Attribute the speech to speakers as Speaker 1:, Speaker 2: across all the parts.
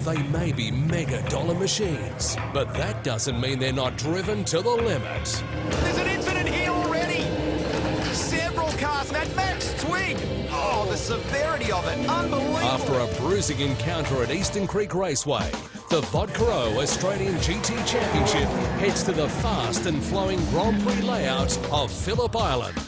Speaker 1: They may be mega-dollar machines, but that doesn't mean they're not driven to the limit.
Speaker 2: There's an incident here already. Several cars, and Max Twig. Oh, the severity of it, unbelievable.
Speaker 1: After a bruising encounter at Eastern Creek Raceway, the Vodka Australian GT Championship heads to the fast and flowing Grand Prix layout of Phillip Island.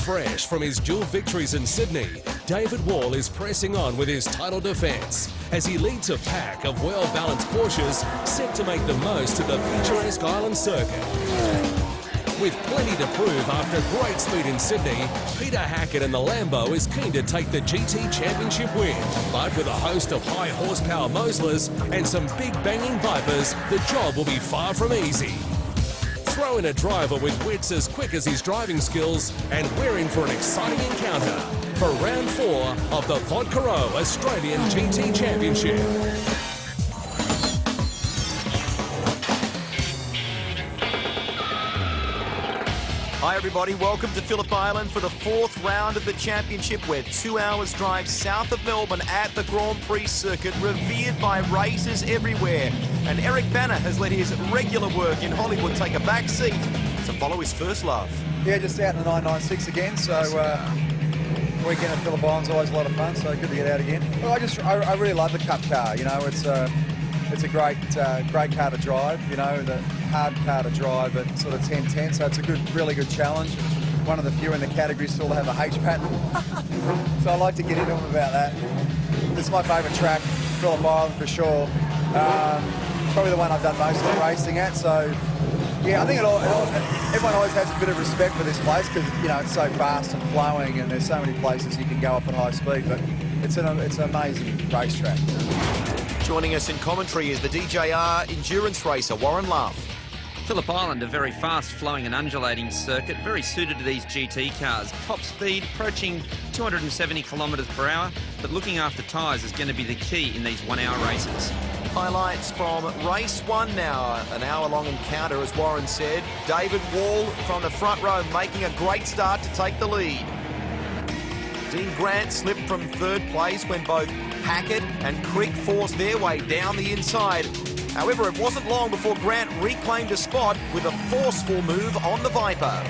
Speaker 1: Fresh from his dual victories in Sydney, David Wall is pressing on with his title defence as he leads a pack of well-balanced Porsches set to make the most of the picturesque island circuit. With plenty to prove after great speed in Sydney, Peter Hackett in the Lambo is keen to take the GT Championship win. But with a host of high horsepower Moslers and some big banging Vipers, the job will be far from easy. Throw in a driver with wits as quick as his driving skills, and we're in for an exciting encounter for round 4 of the Vodka Australian GT Championship.
Speaker 2: Hi everybody, welcome to Phillip Island for the 4th round of the championship. We're 2 hours drive south of Melbourne at the Grand Prix circuit, revered by racers everywhere. And Eric Banner has let his regular work in Hollywood take a back seat to follow his first love.
Speaker 3: Yeah, just out in the 996 again, so weekend at Phillip Island's always a lot of fun, so good to get out again. Well, I really love the Cup car, you know, it's a great car to drive, you know, the hard car to drive at sort of 10-10, so it's a really good challenge. One of the few in the category still to have a H pattern. So I like to get into them about that. This is my favourite track, Phillip Island for sure. Probably the one I've done most of the racing at, so yeah, I think everyone always has a bit of respect for this place because, you know, it's so fast and flowing and there's so many places you can go up at high speed, but it's an amazing racetrack.
Speaker 2: Joining us in commentary is the DJR endurance racer, Warren Love.
Speaker 4: Phillip Island, a very fast-flowing and undulating circuit, very suited to these GT cars. Top speed approaching 270 kilometres per hour, but looking after tyres is going to be the key in these 1 hour races.
Speaker 2: Highlights from race 1 now, an hour-long encounter, as Warren said. David Wall from the front row making a great start to take the lead. Dean Grant slipped from 3rd place when both Hackett and Crick forced their way down the inside. However, it wasn't long before Grant reclaimed a spot with a forceful move on the Viper.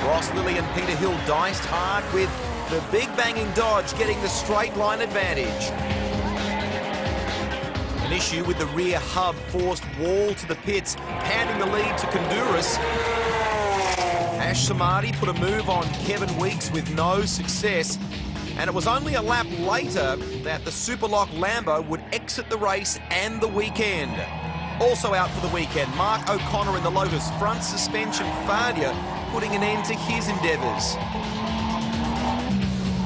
Speaker 2: Ross Lilly and Peter Hill diced hard with the big banging Dodge getting the straight line advantage. An issue with the rear hub forced Wall to the pits, handing the lead to Kondouris. Ash Samadhi put a move on Kevin Weeks with no success. And it was only a lap later that the Superlock Lambo would exit the race and the weekend. Also out for the weekend, Mark O'Connor in the Lotus front suspension failure, putting an end to his endeavours.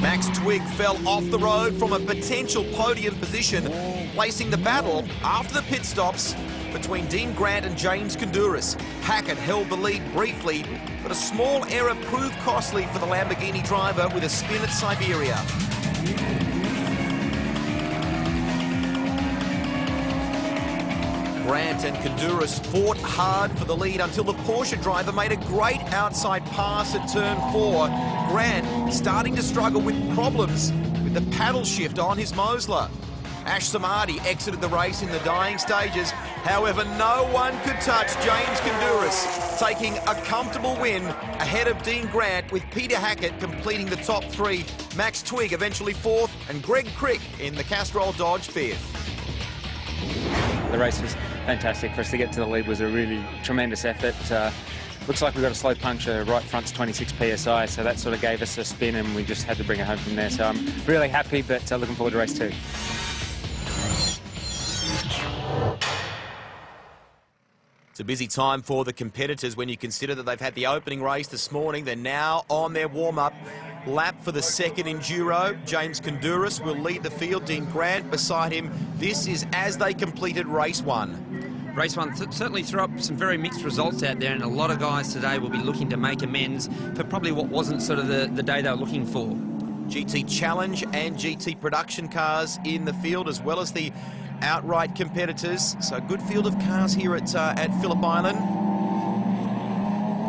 Speaker 2: Max Twig fell off the road from a potential podium position, placing the battle after the pit stops between Dean Grant and James Kondouris. Hackett held the lead briefly, but a small error proved costly for the Lamborghini driver with a spin at Siberia. Grant and Kondouris fought hard for the lead until the Porsche driver made a great outside pass at turn 4. Grant starting to struggle with problems with the paddle shift on his Mosler. Ash Samadhi exited the race in the dying stages. However, no one could touch James Kondouris, taking a comfortable win ahead of Dean Grant, with Peter Hackett completing the top 3, Max Twig eventually 4th, and Greg Crick in the Castrol Dodge 5th.
Speaker 5: The race was fantastic. For us to get to the lead was a really tremendous effort. Looks like we got a slow puncture right front's 26 PSI, so that sort of gave us a spin and we just had to bring it home from there. So I'm really happy, but looking forward to race 2.
Speaker 2: It's a busy time for the competitors when you consider that they've had the opening race this morning. They're now on their warm-up lap for the second enduro. James Kondouris will lead the field, Dean Grant beside him. This is as they completed race 1.
Speaker 4: Race 1 certainly threw up some very mixed results out there, and a lot of guys today will be looking to make amends for probably what wasn't sort of the day they were looking for.
Speaker 2: GT Challenge and GT production cars in the field, as well as the outright competitors. So a good field of cars here at Phillip Island.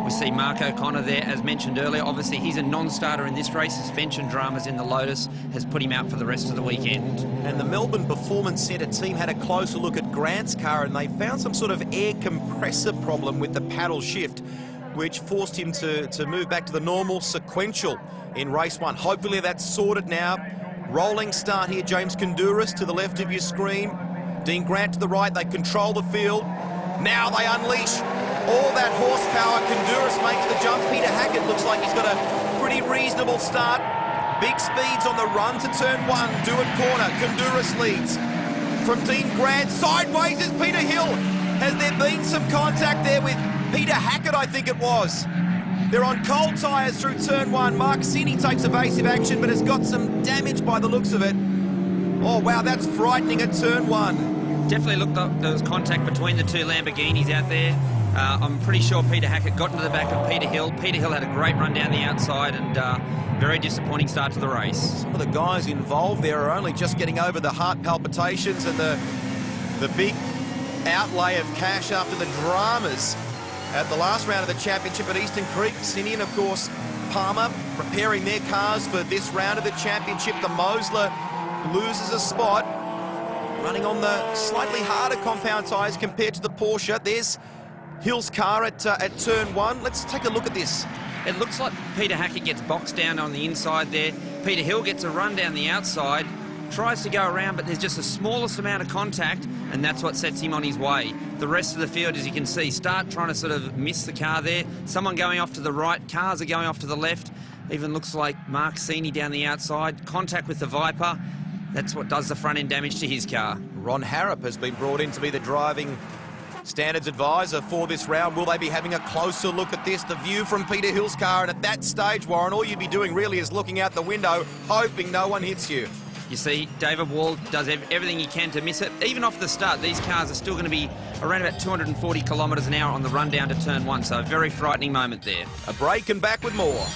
Speaker 4: We see Mark O'Connor there, as mentioned earlier. Obviously, he's a non-starter in this race. Suspension dramas in the Lotus has put him out for the rest of the weekend.
Speaker 2: And the Melbourne Performance Centre team had a closer look at Grant's car, and they found some sort of air compressor problem with the paddle shift, which forced him to move back to the normal sequential in race 1. Hopefully that's sorted now. Rolling start here, James Kondouris to the left of your screen. Dean Grant to the right. They control the field. Now they unleash all that horsepower. Kondouris makes the jump. Peter Hackett looks like he's got a pretty reasonable start. Big speeds on the run to turn 1. Do it corner. Kondouris leads. From Dean Grant, sideways is Peter Hill. Has there been some contact there with Peter Hackett, I think it was? They're on cold tyres through turn 1. Mark Cini takes evasive action, but has got some damage by the looks of it. Oh, wow, that's frightening at turn 1.
Speaker 4: Definitely looked like there was contact between the two Lamborghinis out there. I'm pretty sure Peter Hackett got into the back of Peter Hill. Peter Hill had a great run down the outside and very disappointing start to the race.
Speaker 2: Some of the guys involved there are only just getting over the heart palpitations and the big outlay of cash after the dramas at the last round of the championship at Eastern Creek. Cini and, of course, Palmer preparing their cars for this round of the championship. The Mosler loses a spot, running on the slightly harder compound tyres compared to the Porsche. There's Hill's car at turn 1. Let's take a look at this.
Speaker 4: It looks like Peter Hackett gets boxed down on the inside there. Peter Hill gets a run down the outside, tries to go around, but there's just the smallest amount of contact, and that's what sets him on his way. The rest of the field, as you can see, start trying to sort of miss the car there. Someone going off to the right, cars are going off to the left. Even looks like Mark Cini down the outside. Contact with the Viper. That's what does the front end damage to his car.
Speaker 2: Ron Harrop has been brought in to be the driving standards advisor for this round. Will they be having a closer look at this? The view from Peter Hill's car, and at that stage, Warren, all you'd be doing really is looking out the window, hoping no one hits you.
Speaker 4: You see, David Wall does everything he can to miss it. Even off the start, these cars are still going to be around about 240 kilometres an hour on the run down to turn 1, so a very frightening moment there.
Speaker 2: A break and back with more.